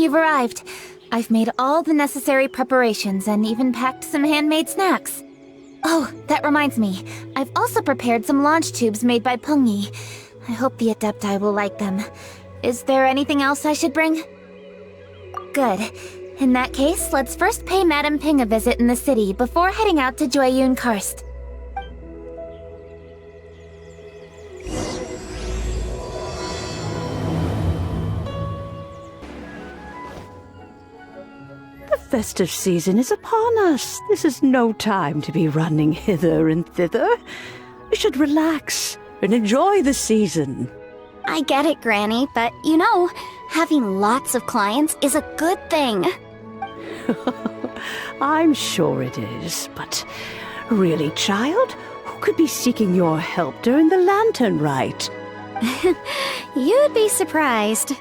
you've arrived. I've made all the necessary preparations and even packed some handmade snacks. Oh, that reminds me. I've also prepared some launch tubes made by Pengyi. I hope the Adepti will like them. Is there anything else I should bring? Good. In that case, let's first pay Madame Ping a visit in the city before heading out to Jueyun Karst. The festive season is upon us. This is no time to be running hither and thither. We should relax and enjoy the season. I get it, Granny, but you know, having lots of clients is a good thing. I'm sure it is, but really, child, who could be seeking your help during the lantern rite? You'd be surprised.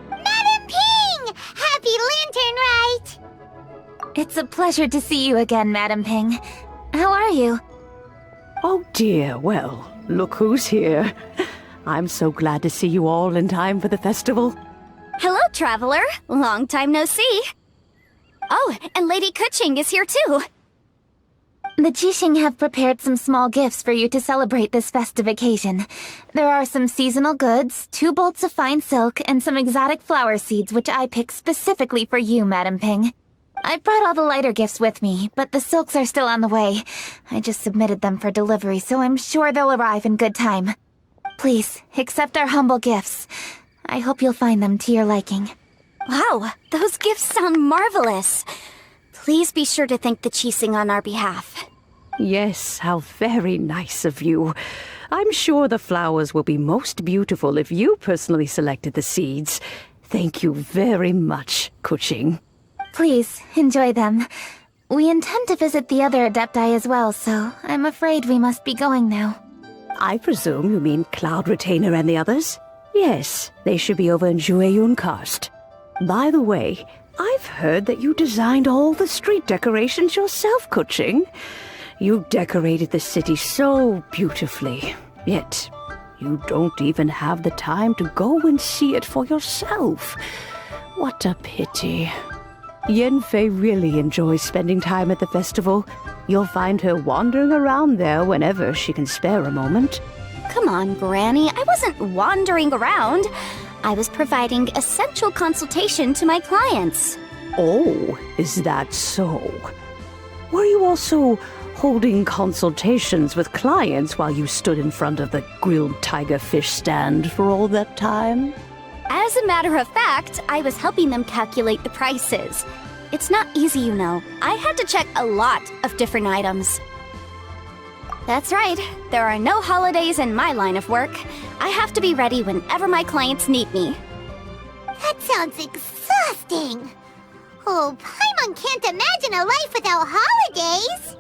Madam Ping! Happy Lantern Rite! It's a pleasure to see you again, Madame Ping. How are you? Oh dear, well, look who's here. I'm so glad to see you all in time for the festival. Hello, traveler. Long time no see. Oh, and Lady Keqing is here too. The Keqing have prepared some small gifts for you to celebrate this festive occasion. There are some seasonal goods, 2 bolts of fine silk, and some exotic flower seeds which I picked specifically for you, Madame Ping. I brought all the lighter gifts with me, but the silks are still on the way. I just submitted them for delivery, so I'm sure they'll arrive in good time. Please, accept our humble gifts. I hope you'll find them to your liking. Wow, those gifts sound marvelous. Please be sure to thank the Keqing on our behalf. Yes, how very nice of you. I'm sure the flowers will be most beautiful if you personally selected the seeds. Thank you very much, Keqing. Please, enjoy them. We intend to visit the other Adepti as well, so I'm afraid we must be going now. I presume you mean Cloud Retainer and the others? Yes, they should be over in Jueyun Karst. By the way, I've heard that you designed all the street decorations yourself, Keqing. You decorated the city so beautifully, yet you don't even have the time to go and see it for yourself. What a pity. Yanfei really enjoys spending time at the festival. You'll find her wandering around there whenever she can spare a moment. Come on, Granny. I wasn't wandering around. I was providing essential consultation to my clients. Oh, is that so? Were you also holding consultations with clients while you stood in front of the grilled tiger fish stand for all that time? As a matter of fact, I was helping them calculate the prices. It's not easy, you know. I had to check a lot of different items. That's right. There are no holidays in my line of work. I have to be ready whenever my clients need me. That sounds exhausting. Oh, Paimon can't imagine a life without holidays.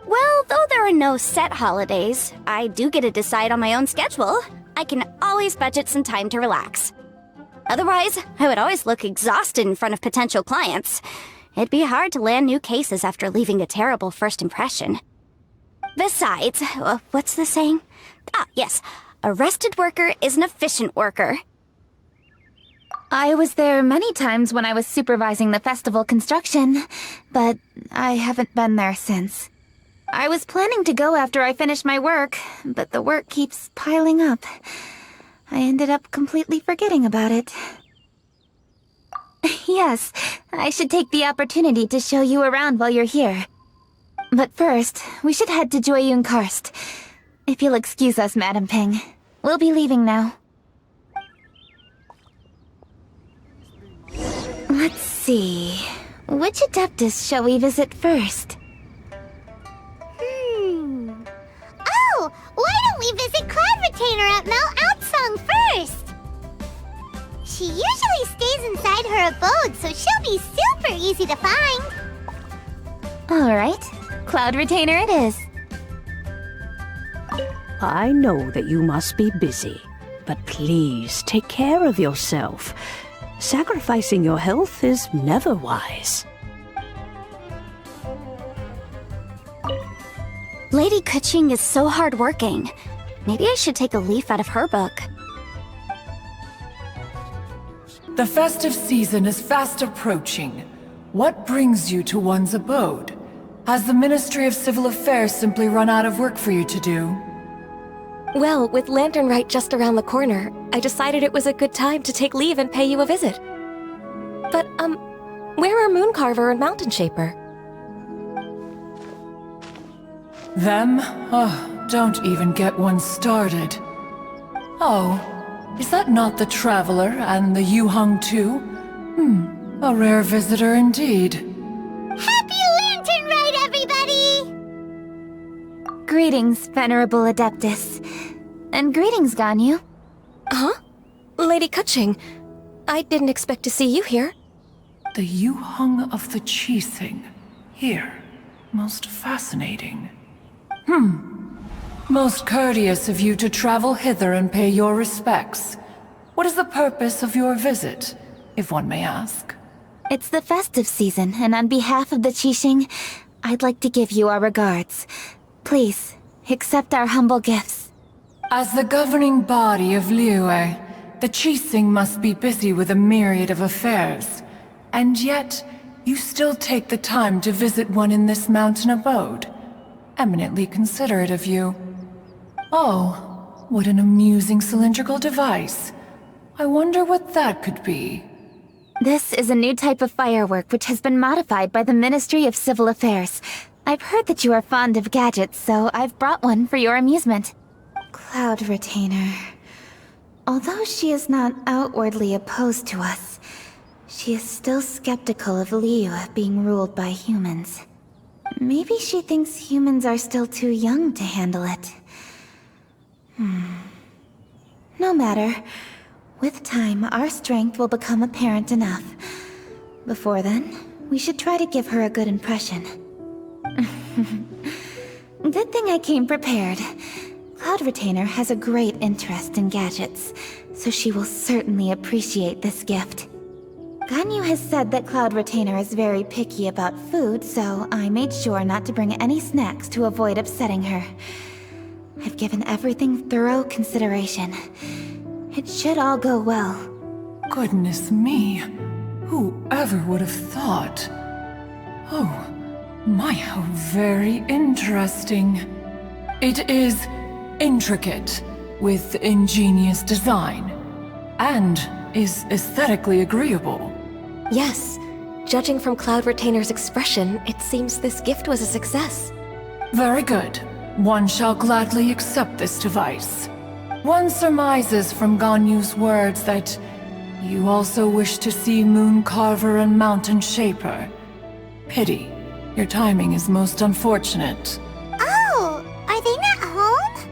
Well, though there are no set holidays, I do get to decide on my own schedule. I can always budget some time to relax. Otherwise, I would always look exhausted in front of potential clients. It'd be hard to land new cases after leaving a terrible first impression. Besides, what's the saying? Ah, yes. A rested worker is an efficient worker. I was there many times when I was supervising the festival construction, but I haven't been there since. I was planning to go after I finished my work, but the work keeps piling up. I ended up completely forgetting about it. Yes, I should take the opportunity to show you around while you're here. But first, we should head to Jueyun Karst. If you'll excuse us, Madame Ping. We'll be leaving now. Let's see. Which Adeptus shall we visit first? Oh, why don't we visit Cloud Retainer at Mount Outsong first? She usually stays inside her abode, so she'll be super easy to find. Alright, Cloud Retainer it is. I know that you must be busy, but please take care of yourself. Sacrificing your health is never wise. Lady Keqing is so hardworking. Maybe I should take a leaf out of her book. The festive season is fast approaching. What brings you to one's abode? Has the Ministry of Civil Affairs simply run out of work for you to do? Well, with Lantern Rite just around the corner, I decided it was a good time to take leave and pay you a visit. But, where are Mooncarver and Mountain Shaper? Them? Oh, don't even get one started. Oh, is that not the Traveler and the Yuheng too? A rare visitor indeed. Happy Lantern Rite, everybody! Greetings, Venerable Adeptus. And greetings, Ganyu. Huh? Lady Keqing, I didn't expect to see you here. The Yuheng of the Keqing. Here. Most fascinating. Most courteous of you to travel hither and pay your respects. What is the purpose of your visit, if one may ask? It's the festive season, and on behalf of the Keqing, I'd like to give you our regards. Please, accept our humble gifts. As the governing body of Liyue, the Keqing must be busy with a myriad of affairs. And yet, you still take the time to visit one in this mountain abode. Eminently considerate of you. Oh, what an amusing cylindrical device. I wonder what that could be. This is a new type of firework which has been modified by the Ministry of Civil Affairs. I've heard that you are fond of gadgets, so I've brought one for your amusement. Cloud Retainer. Although she is not outwardly opposed to us, she is still skeptical of Liyue being ruled by humans. Maybe she thinks humans are still too young to handle it. No matter. With time, our strength will become apparent enough. Before then, we should try to give her a good impression. Good thing I came prepared. Cloud Retainer has a great interest in gadgets, so she will certainly appreciate this gift. Ganyu has said that Cloud Retainer is very picky about food, so I made sure not to bring any snacks to avoid upsetting her. I've given everything thorough consideration. It should all go well. Goodness me. Whoever would have thought? Oh, my, how very interesting. It is intricate, with ingenious design, and is aesthetically agreeable. Yes. Judging from Cloud Retainer's expression, it seems this gift was a success. Very good. One shall gladly accept this device. One surmises from Ganyu's words that you also wish to see Mooncarver and Mountain Shaper. Pity. Your timing is most unfortunate. Oh, are they not home?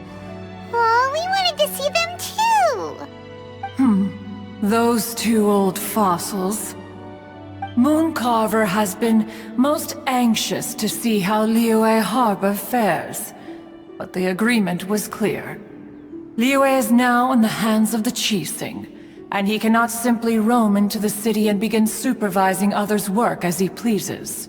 Oh, we wanted to see them too! Those two old fossils. Mooncarver has been most anxious to see how Liyue Harbor fares. But the agreement was clear. Liyue is now in the hands of the Keqing, and he cannot simply roam into the city and begin supervising others' work as he pleases.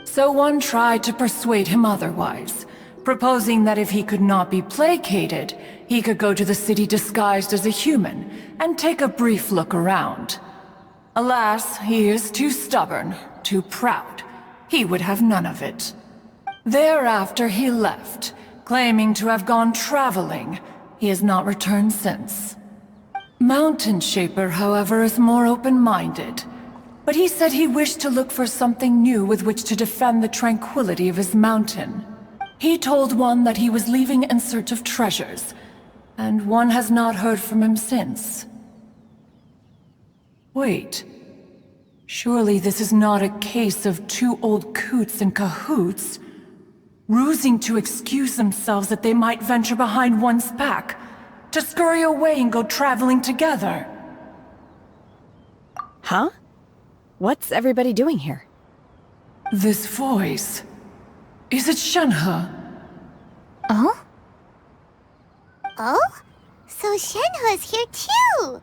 So one tried to persuade him otherwise, proposing that if he could not be placated, he could go to the city disguised as a human and take a brief look around. Alas, he is too stubborn, too proud. He would have none of it. Thereafter he left, claiming to have gone traveling. He has not returned since. Mountain Shaper, however, is more open-minded. But he said he wished to look for something new with which to defend the tranquility of his mountain. He told one that he was leaving in search of treasures, and one has not heard from him since. Wait. Surely this is not a case of two old coots in cahoots, rusing to excuse themselves that they might venture behind one's back, to scurry away and go traveling together. Huh? What's everybody doing here? This voice... Is it Shenhe? Oh? Oh? So Shenhe's here too!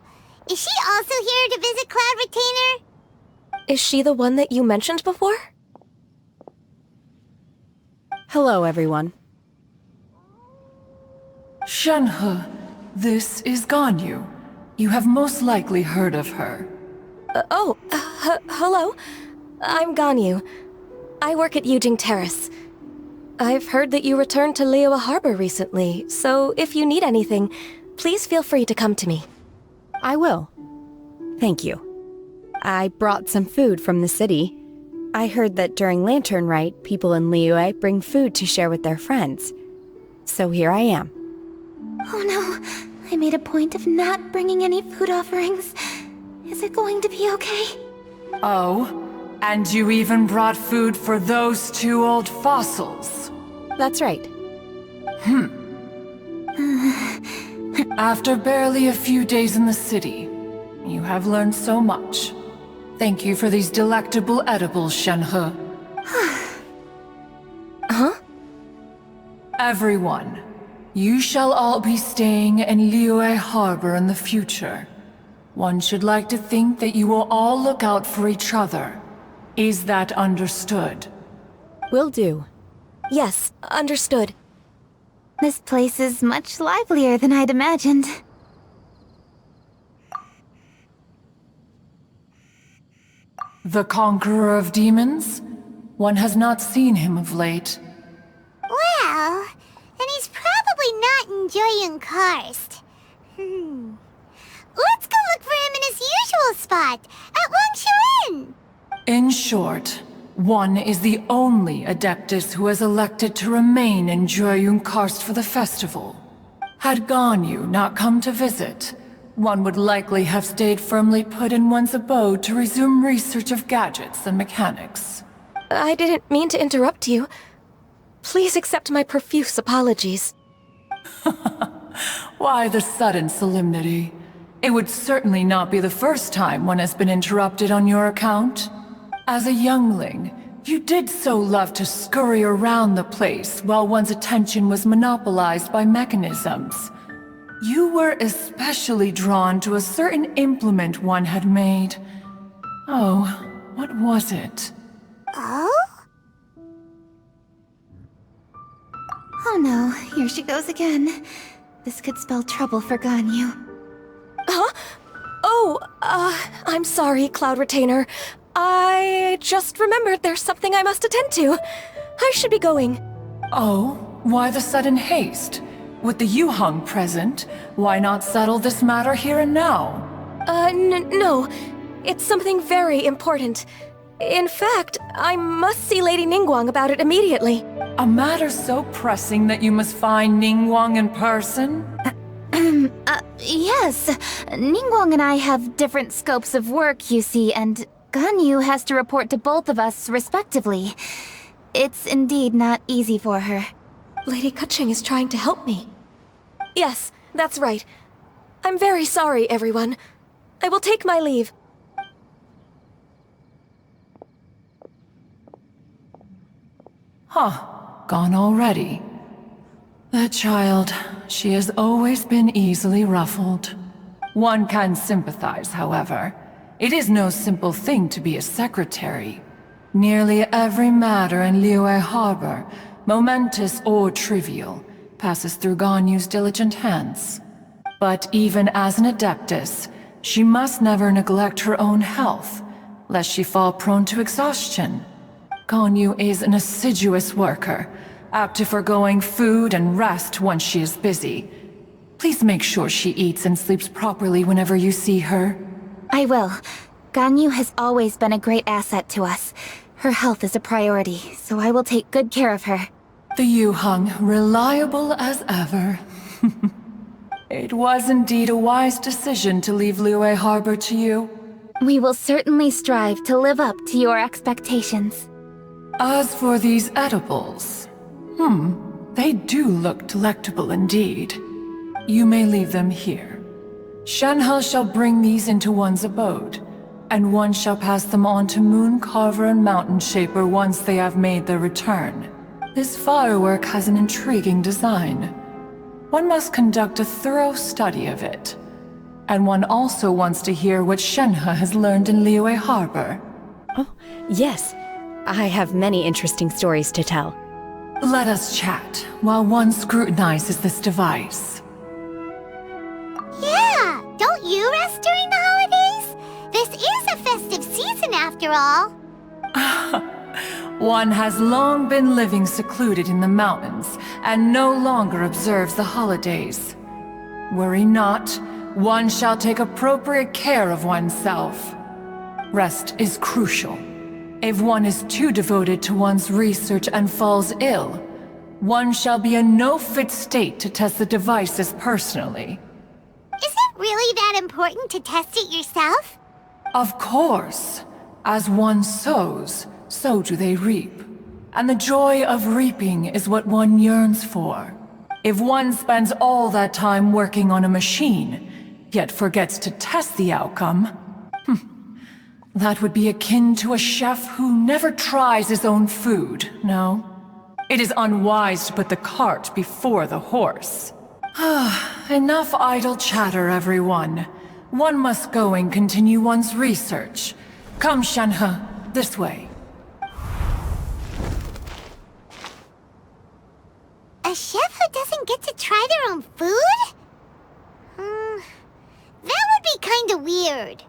Is she also here to visit Cloud Retainer? Is she the one that you mentioned before? Hello, everyone. Shenhe, this is Ganyu. You have most likely heard of her. Hello. I'm Ganyu. I work at Yujing Terrace. I've heard that you returned to Liyue Harbor recently, so if you need anything, please feel free to come to me. I will. Thank you. I brought some food from the city. I heard that during Lantern Rite, people in Liyue bring food to share with their friends. So here I am. Oh no, I made a point of not bringing any food offerings. Is it going to be okay? Oh, and you even brought food for those two old fossils. That's right. After barely a few days in the city, you have learned so much. Thank you for these delectable edibles, Shenhe. Huh? Everyone, you shall all be staying in Liyue Harbor in the future. One should like to think that you will all look out for each other. Is that understood? Will do. Yes, understood. This place is much livelier than I'd imagined. The Conqueror of Demons? One has not seen him of late. Well, then he's probably not in Jueyun Karst. Let's go look for him in his usual spot, at Wangshuin! In short, one is the only Adeptus who has elected to remain in Jueyun Karst for the festival. Had Ganyu not come to visit, one would likely have stayed firmly put in one's abode to resume research of gadgets and mechanics. I didn't mean to interrupt you. Please accept my profuse apologies. Why the sudden solemnity? It would certainly not be the first time one has been interrupted on your account. As a youngling, you did so love to scurry around the place while one's attention was monopolized by mechanisms. You were especially drawn to a certain implement one had made. Oh, what was it? Oh? Oh no, here she goes again. This could spell trouble for Ganyu. Huh? Oh, I'm sorry, Cloud Retainer. I just remembered there's something I must attend to. I should be going. Oh, why the sudden haste? With the Yuheng present, why not settle this matter here and now? No. It's something very important. In fact, I must see Lady Ningguang about it immediately. A matter so pressing that you must find Ningguang in person? Yes. Ningguang and I have different scopes of work, you see, and Ganyu has to report to both of us respectively. It's indeed not easy for her. Lady Keqing is trying to help me. Yes, that's right. I'm very sorry, everyone. I will take my leave. Huh, gone already. That child, she has always been easily ruffled. One can sympathize, however. It is no simple thing to be a secretary. Nearly every matter in Liyue Harbor, momentous or trivial, passes through Ganyu's diligent hands. But even as an Adeptus, she must never neglect her own health, lest she fall prone to exhaustion. Ganyu is an assiduous worker, apt to foregoing food and rest once she is busy. Please make sure she eats and sleeps properly whenever you see her. I will. Ganyu has always been a great asset to us. Her health is a priority, so I will take good care of her. The Yuheng, reliable as ever. It was indeed a wise decision to leave Liyue Harbor to you. We will certainly strive to live up to your expectations. As for these edibles, they do look delectable indeed. You may leave them here. Shenhe shall bring these into one's abode, and one shall pass them on to Moon Carver and Mountain Shaper once they have made their return. This firework has an intriguing design. One must conduct a thorough study of it. And one also wants to hear what Shenhe has learned in Liyue Harbor. Oh, yes. I have many interesting stories to tell. Let us chat while one scrutinizes this device. Yeah, don't you rest during the holidays? This is a after all. One has long been living secluded in the mountains and no longer observes the holidays. Worry not, one shall take appropriate care of oneself. Rest is crucial. If one is too devoted to one's research and falls ill, one shall be in no fit state to test the devices personally. Is it really that important to test it yourself? Of course. As one sows, so do they reap. And the joy of reaping is what one yearns for. If one spends all that time working on a machine, yet forgets to test the outcome, that would be akin to a chef who never tries his own food, no? It is unwise to put the cart before the horse. Enough idle chatter, everyone. One must go and continue one's research. Come, Shanhe, this way. A chef who doesn't get to try their own food? That would be kinda weird.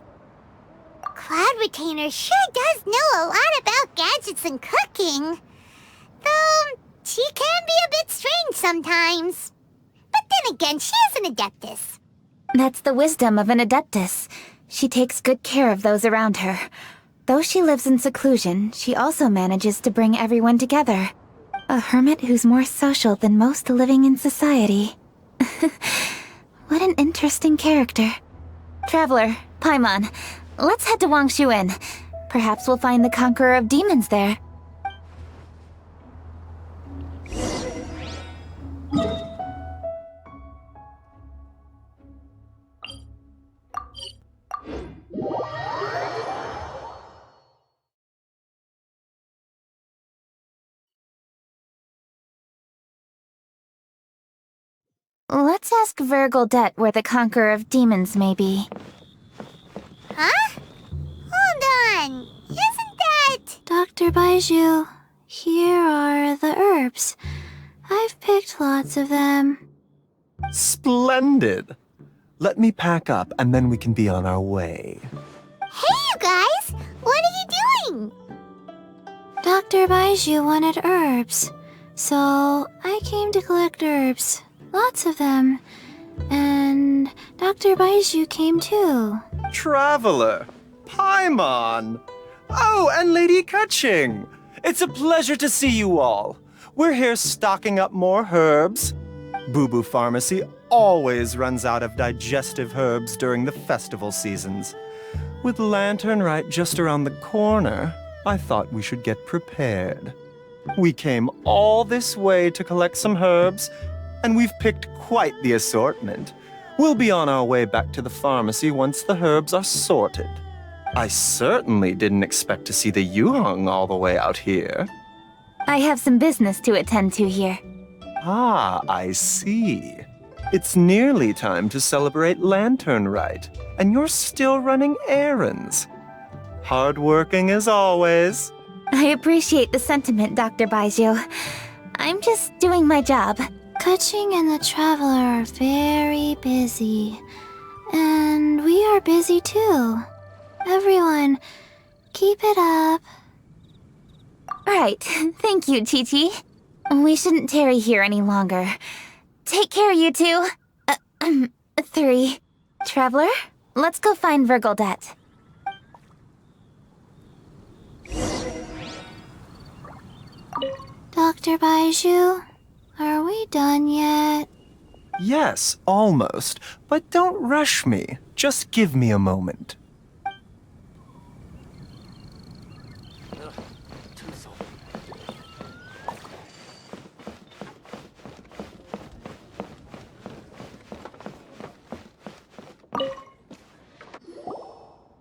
Cloud Retainer sure does know a lot about gadgets and cooking. Though, she can be a bit strange sometimes. But then again, she is an Adeptus. That's the wisdom of an Adeptus. She takes good care of those around her. Though she lives in seclusion, she also manages to bring everyone together. A hermit who's more social than most living in society. What an interesting character. Traveler, Paimon, let's head to Wangshuin. Perhaps we'll find the Conqueror of Demons there. Let's ask Vergildet where the Conqueror of Demons may be. Huh? Hold on. Isn't that... Dr. Baiju, here are the herbs. I've picked lots of them. Splendid! Let me pack up and then we can be on our way. Hey, you guys! What are you doing? Dr. Baiju wanted herbs, so I came to collect herbs. Lots of them. And Dr. Baiju came too. Traveler! Paimon! Oh, and Lady Keqing! It's a pleasure to see you all. We're here stocking up more herbs. Boo Boo Pharmacy always runs out of digestive herbs during the festival seasons. With Lantern right just around the corner, I thought we should get prepared. We came all this way to collect some herbs, and we've picked quite the assortment. We'll be on our way back to the pharmacy once the herbs are sorted. I certainly didn't expect to see the Yuheng all the way out here. I have some business to attend to here. Ah, I see. It's nearly time to celebrate Lantern Rite, and you're still running errands. Hardworking as always. I appreciate the sentiment, Dr. Baiju. I'm just doing my job. Keqing and the Traveler are very busy. And we are busy too. Everyone, keep it up. Right. Thank you, Chi-Chi. We shouldn't tarry here any longer. Take care, you two. 3. Traveler, let's go find Vergildet. Dr. Baiju, are we done yet? Yes, almost. But don't rush me. Just give me a moment.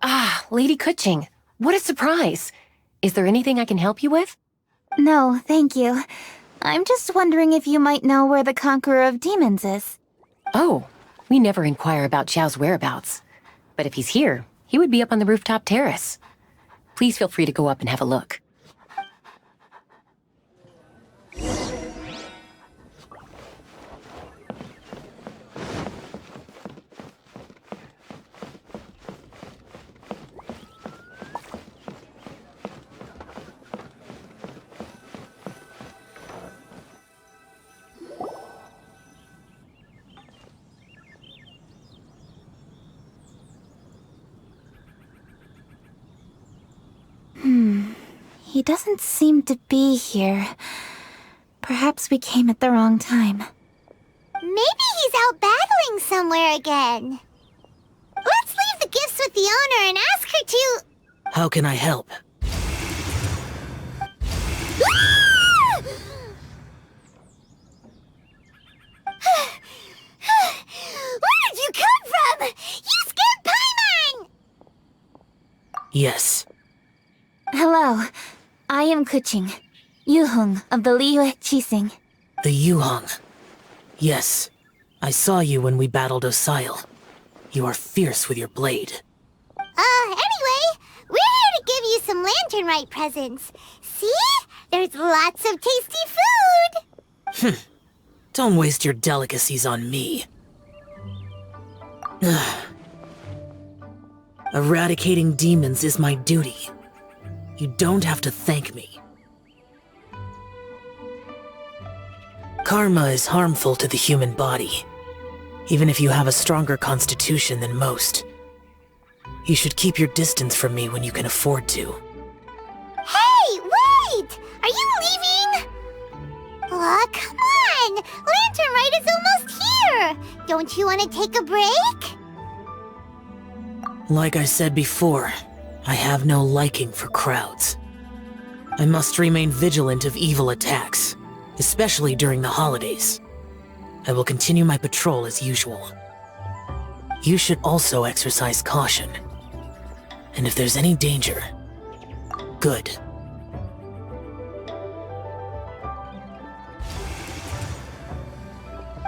Ah, Lady Keqing, what a surprise. Is there anything I can help you with? No, thank you. I'm just wondering if you might know where the Conqueror of Demons is. Oh, we never inquire about Xiao's whereabouts. But if he's here, he would be up on the rooftop terrace. Please feel free to go up and have a look. He doesn't seem to be here. Perhaps we came at the wrong time. Maybe he's out battling somewhere again. Let's leave the gifts with the owner and ask her to... How can I help? Where did you come from? You scared Paimon! Yes. Hello. I am Keqing, Yuhung of the Liyue Keqing. The Yuhung. Yes. I saw you when we battled Osile. You are fierce with your blade. Anyway, we're here to give you some lantern-rite presents. See? There's lots of tasty food! Don't waste your delicacies on me. Eradicating demons is my duty. You don't have to thank me. Karma is harmful to the human body, even if you have a stronger constitution than most. You should keep your distance from me when you can afford to. Hey, wait! Are you leaving? Aw, come on! Lantern-rite is almost here! Don't you want to take a break? Like I said before, I have no liking for crowds. I must remain vigilant of evil attacks, especially during the holidays. I will continue my patrol as usual. You should also exercise caution. And if there's any danger, good.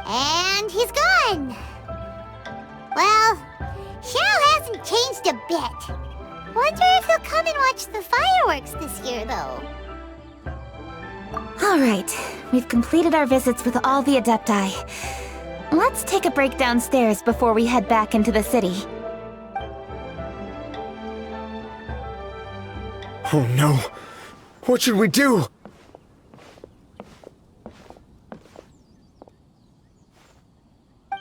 And he's gone! Well, Xiao hasn't changed a bit. Wonder if he'll come and watch the fireworks this year, though. Alright, we've completed our visits with all the Adepti. Let's take a break downstairs before we head back into the city. Oh no! What should we do?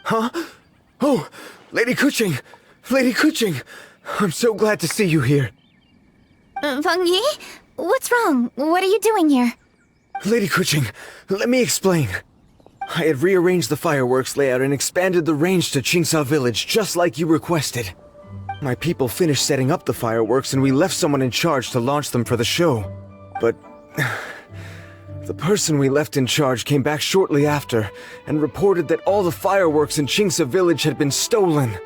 Huh? Oh! Lady Keqing! Lady Keqing! I'm so glad to see you here. Feng Yi? What's wrong? What are you doing here? Lady Keqing, let me explain. I had rearranged the fireworks layout and expanded the range to Qingsa Village, just like you requested. My people finished setting up the fireworks and we left someone in charge to launch them for the show. But the person we left in charge came back shortly after and reported that all the fireworks in Qingsa Village had been stolen.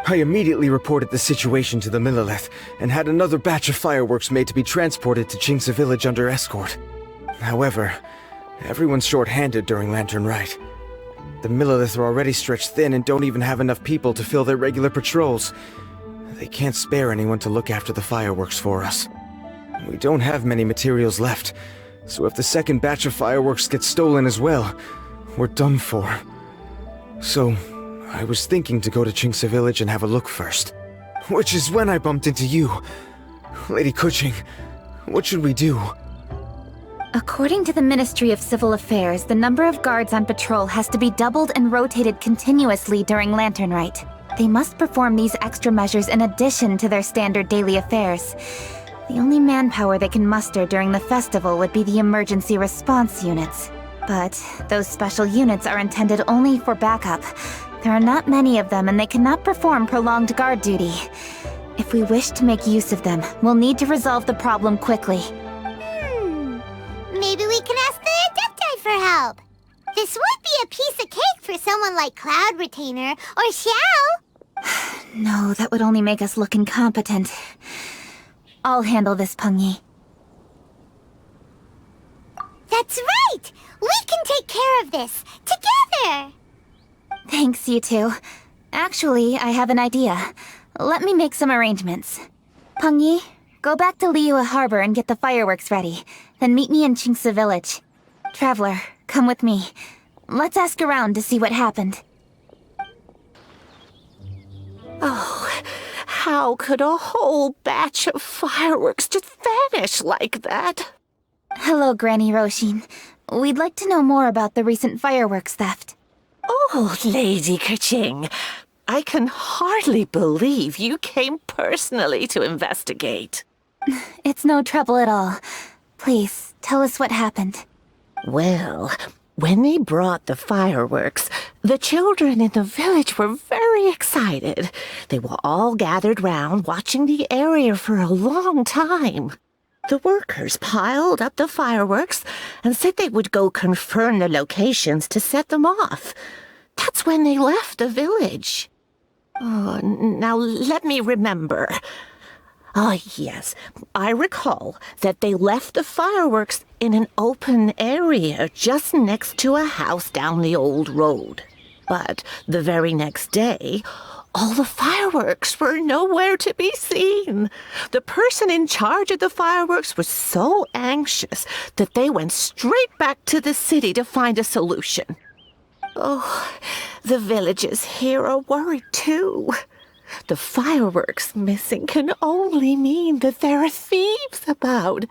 I immediately reported the situation to the Millelith and had another batch of fireworks made to be transported to Qingsa Village under escort. However, everyone's short-handed during Lantern-rite. The Millelith are already stretched thin and don't even have enough people to fill their regular patrols. They can't spare anyone to look after the fireworks for us. We don't have many materials left, so if the second batch of fireworks gets stolen as well, we're done for. So, I was thinking to go to Qingsa Village and have a look first. Which is when I bumped into you. Lady Keqing, what should we do? According to the Ministry of Civil Affairs, the number of guards on patrol has to be doubled and rotated continuously during Lantern-rite. They must perform these extra measures in addition to their standard daily affairs. The only manpower they can muster during the festival would be the emergency response units. But those special units are intended only for backup. There are not many of them and they cannot perform prolonged guard duty. If we wish to make use of them, we'll need to resolve the problem quickly. Maybe we can ask the Adepti for help. This would be a piece of cake for someone like Cloud Retainer or Xiao. No, that would only make us look incompetent. I'll handle this, Peng Yi. That's right! We can take care of this, together! Thanks, you two. Actually, I have an idea. Let me make some arrangements. Peng Yi, go back to Liyue Harbor and get the fireworks ready. Then meet me in Qingsa Village. Traveler, come with me. Let's ask around to see what happened. Oh, how could a whole batch of fireworks just vanish like that? Hello, Granny Roshin. We'd like to know more about the recent fireworks theft. Oh, Lady Keqing, I can hardly believe you came personally to investigate. It's no trouble at all. Please, tell us what happened. Well, when they brought the fireworks, the children in the village were very excited. They were all gathered round, watching the area for a long time. The workers piled up the fireworks and said they would go confirm the locations to set them off. That's when they left the village. Oh, now let me remember. Ah, yes, I recall that they left the fireworks in an open area just next to a house down the old road. But the very next day, all the fireworks were nowhere to be seen. The person in charge of the fireworks was so anxious that they went straight back to the city to find a solution. Oh, the villagers here are worried too. The fireworks missing can only mean that there are thieves about.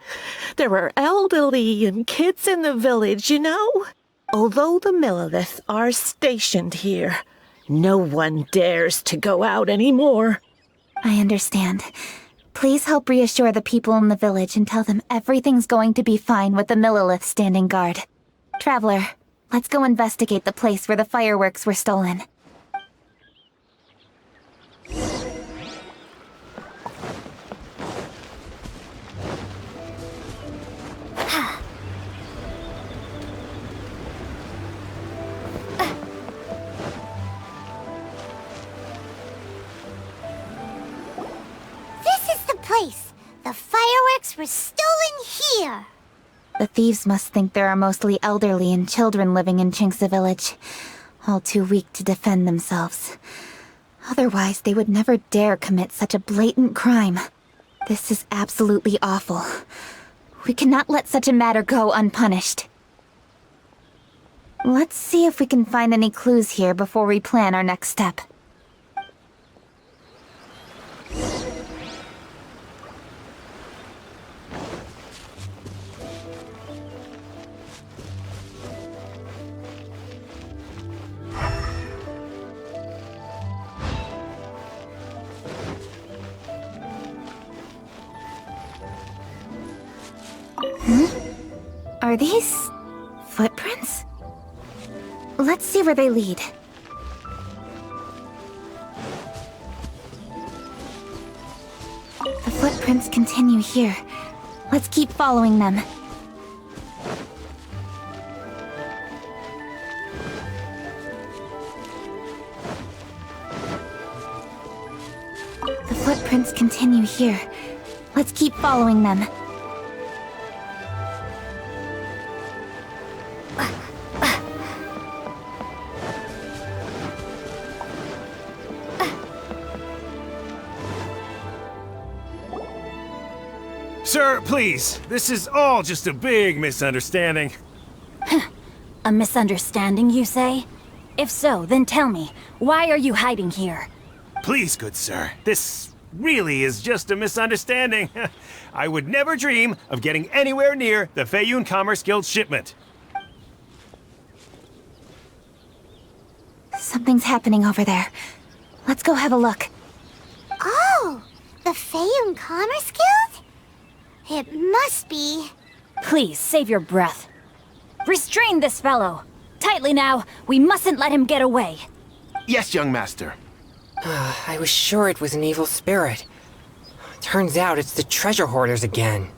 There are elderly and kids in the village, you know. Although the Millilith are stationed here, no one dares to go out anymore. I understand. Please help reassure the people in the village and tell them everything's going to be fine with the Millilith standing guard. Traveler, let's go investigate the place where the fireworks were stolen. This is the place. The fireworks were stolen here. The thieves must think there are mostly elderly and children living in Qingce village, all too weak to defend themselves. Otherwise, they would never dare commit such a blatant crime. This is absolutely awful. We cannot let such a matter go unpunished. Let's see if we can find any clues here before we plan our next step. Are these footprints? Let's see where they lead. The footprints continue here. Let's keep following them. The footprints continue here. Let's keep following them. Sir, please. This is all just a big misunderstanding. A misunderstanding, you say? If so, then tell me, why are you hiding here? Please, good sir. This really is just a misunderstanding. I would never dream of getting anywhere near the Jueyun Commerce Guild shipment. Something's happening over there. Let's go have a look. Oh, the Jueyun Commerce Guild? It must be. Please, save your breath. Restrain this fellow. Tightly now, we mustn't let him get away. Yes, young master. I was sure it was an evil spirit. Turns out it's the treasure hoarders again.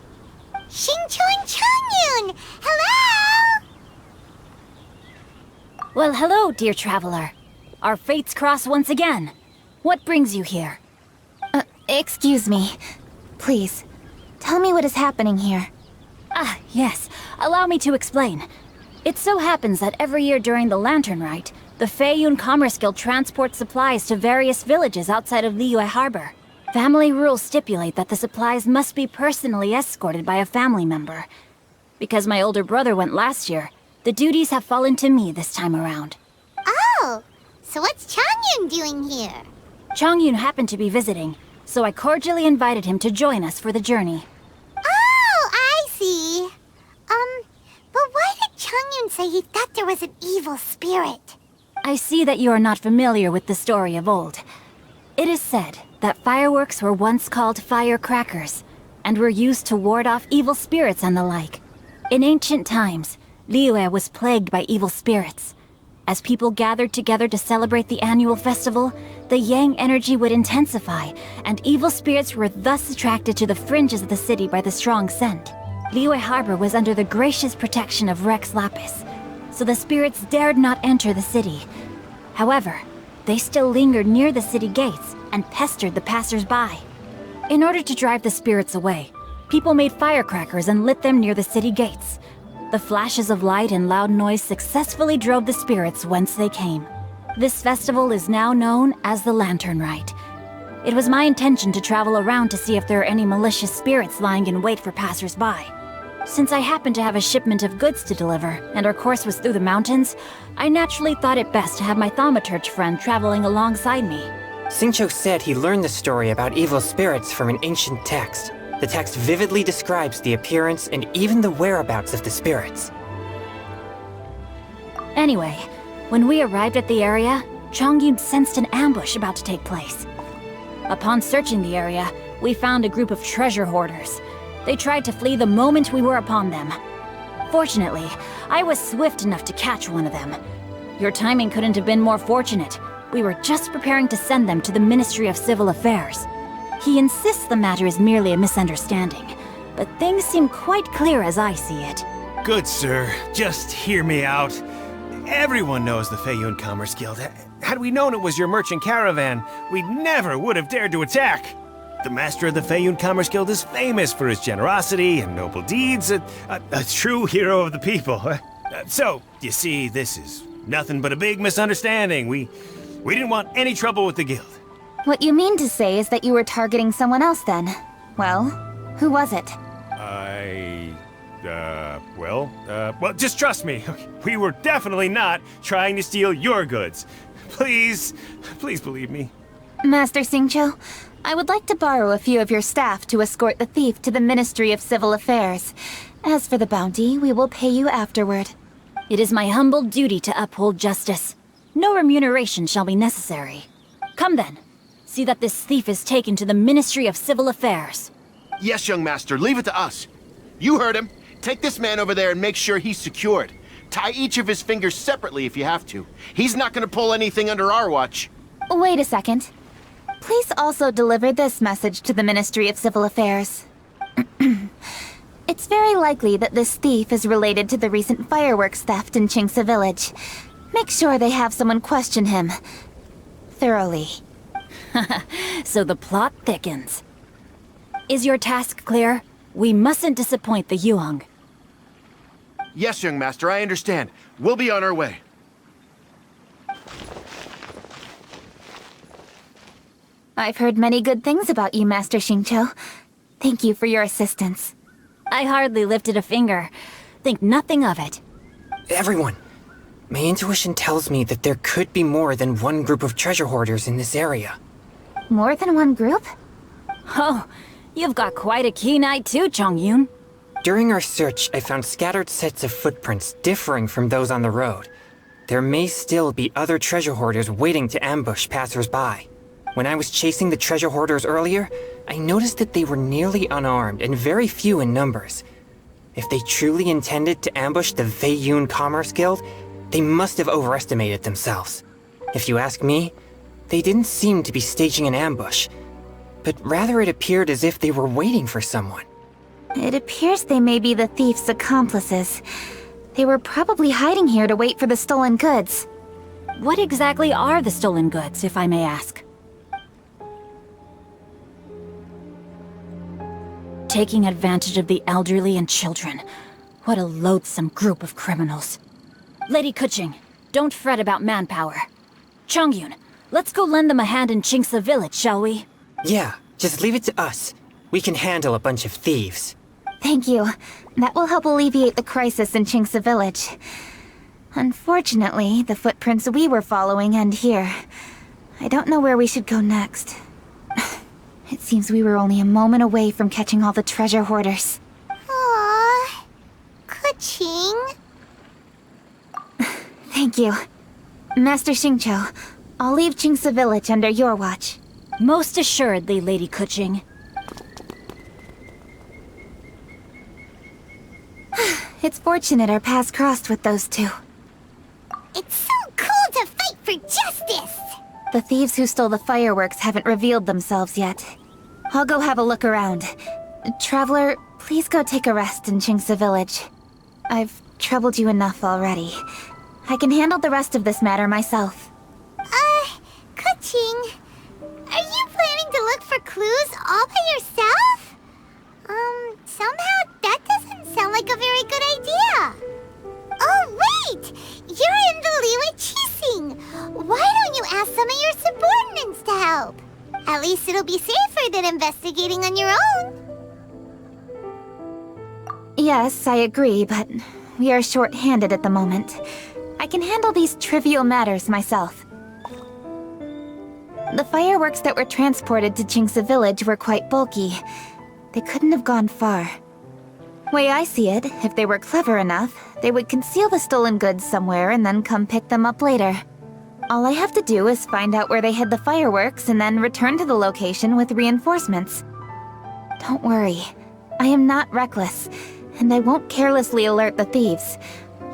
Xingqiu Changyun! Hello! Well, hello, dear traveler. Our fates cross once again. What brings you here? Excuse me. Please, tell me what is happening here. Ah, yes. Allow me to explain. It so happens that every year during the Lantern Rite, the Jueyun Commerce Guild transports supplies to various villages outside of Liyue Harbor. Family rules stipulate that the supplies must be personally escorted by a family member. Because my older brother went last year, the duties have fallen to me this time around. Oh, so what's Changyun doing here? Changyun happened to be visiting, so I cordially invited him to join us for the journey. Oh, I see. But why did Changyun say he thought there was an evil spirit? I see that you are not familiar with the story of old. It is said that fireworks were once called firecrackers, and were used to ward off evil spirits and the like. In ancient times, Liyue was plagued by evil spirits. As people gathered together to celebrate the annual festival, the yang energy would intensify, and evil spirits were thus attracted to the fringes of the city by the strong scent. Liyue Harbor was under the gracious protection of Rex Lapis, so the spirits dared not enter the city. However, they still lingered near the city gates and pestered the passers-by. In order to drive the spirits away, people made firecrackers and lit them near the city gates. The flashes of light and loud noise successfully drove the spirits whence they came. This festival is now known as the Lantern Rite. It was my intention to travel around to see if there are any malicious spirits lying in wait for passers-by. Since I happened to have a shipment of goods to deliver, and our course was through the mountains, I naturally thought it best to have my thaumaturge friend traveling alongside me. Xingqiu said he learned the story about evil spirits from an ancient text. The text vividly describes the appearance and even the whereabouts of the spirits. Anyway, when we arrived at the area, Chongyun sensed an ambush about to take place. Upon searching the area, we found a group of treasure hoarders. They tried to flee the moment we were upon them. Fortunately, I was swift enough to catch one of them. Your timing couldn't have been more fortunate. We were just preparing to send them to the Ministry of Civil Affairs. He insists the matter is merely a misunderstanding, but things seem quite clear as I see it. Good sir, just hear me out. Everyone knows the Feiyun Commerce Guild. Had we known it was your merchant caravan, we never would have dared to attack. The master of the Feiyun Commerce Guild is famous for his generosity and noble deeds, a true hero of the people. So, you see, this is nothing but a big misunderstanding. We didn't want any trouble with the guild. What you mean to say is that you were targeting someone else then? Well, who was it? Well, just trust me. We were definitely not trying to steal your goods. Please believe me. Master Xingqiu, I would like to borrow a few of your staff to escort the thief to the Ministry of Civil Affairs. As for the bounty, we will pay you afterward. It is my humble duty to uphold justice. No remuneration shall be necessary. Come then. See that this thief is taken to the Ministry of Civil Affairs. Yes, young master, leave it to us. You heard him. Take this man over there and make sure he's secured. Tie each of his fingers separately if you have to. He's not gonna pull anything under our watch. Wait a second. Please also deliver this message to the Ministry of Civil Affairs. It's very likely that this thief is related to the recent fireworks theft in Qingce Village. Make sure they have someone question him thoroughly. So the plot thickens. Is your task clear? We mustn't disappoint the Yuang. Yes, young master, I understand. We'll be on our way. I've heard many good things about you, Master Xingqiu. Thank you for your assistance. I hardly lifted a finger. Think nothing of it. Everyone, my intuition tells me that there could be more than one group of treasure hoarders in this area. More than one group? Oh, you've got quite a keen eye too, Chongyun. During our search, I found scattered sets of footprints differing from those on the road. There may still be other treasure hoarders waiting to ambush passers-by. When I was chasing the treasure hoarders earlier, I noticed that they were nearly unarmed and very few in numbers. If they truly intended to ambush the Feiyun Commerce Guild, they must have overestimated themselves. If you ask me, they didn't seem to be staging an ambush, but rather it appeared as if they were waiting for someone. It appears they may be the thief's accomplices. They were probably hiding here to wait for the stolen goods. What exactly are the stolen goods, if I may ask? Taking advantage of the elderly and children. What a loathsome group of criminals. Lady Keqing, don't fret about manpower. Chongyun, let's go lend them a hand in Qingce Village, shall we? Yeah, just leave it to us. We can handle a bunch of thieves. Thank you. That will help alleviate the crisis in Qingce Village. Unfortunately, the footprints we were following end here. I don't know where we should go next. It seems we were only a moment away from catching all the treasure hoarders. Aww. Keqing. Thank you. Master Xingqiu, I'll leave Qingce Village under your watch. Most assuredly, Lady Keqing. It's fortunate our paths crossed with those two. It's so cool to fight for justice! The thieves who stole the fireworks haven't revealed themselves yet. I'll go have a look around. Traveler, please go take a rest in Qingce Village. I've troubled you enough already. I can handle the rest of this matter myself. Keqing, are you planning to look for clues all by yourself? Somehow that doesn't sound like a very good idea. Oh, wait! You're in the Liyue Keqing. Why don't you ask some of your subordinates to help? At least it'll be safer than investigating on your own. Yes, I agree, but we are short-handed at the moment. I can handle these trivial matters myself. The fireworks that were transported to Qingce Village were quite bulky. They couldn't have gone far. Way I see it, if they were clever enough, they would conceal the stolen goods somewhere and then come pick them up later. All I have to do is find out where they hid the fireworks and then return to the location with reinforcements. Don't worry, I am not reckless, and I won't carelessly alert the thieves.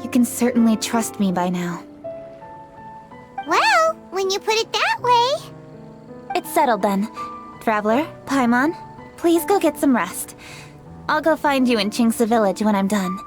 You can certainly trust me by now. Well, when you put it that way... It's settled then. Traveler, Paimon, please go get some rest. I'll go find you in Qingce Village when I'm done.